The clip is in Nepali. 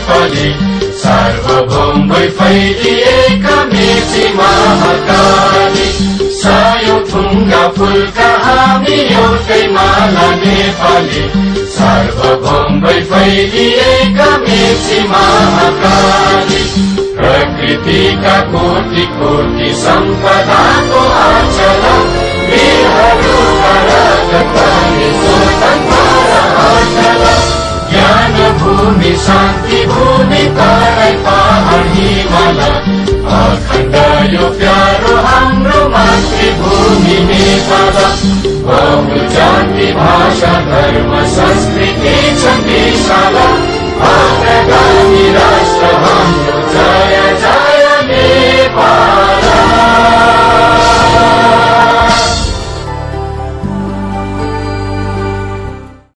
नेपाली सार्वभौम भई फैलिएका मेची महाकाली सहयोग थुङ्गा फुलका हामी एउटै माला नेपाली सार्वभौम भई फैलिएका मेची महाकाली प्रकृतिका कोटि कोटि सम्पदाको आचल वीरहरूका रगतपानीको तन्मारा अचल ज्ञान भूमि शान्ति भूमि तराई पहाड हिमाल अखण्ड यो प्यारो हाम्रो मातृभूमि नेपाल बहु जाति भाषा धर्म संस्कृति छ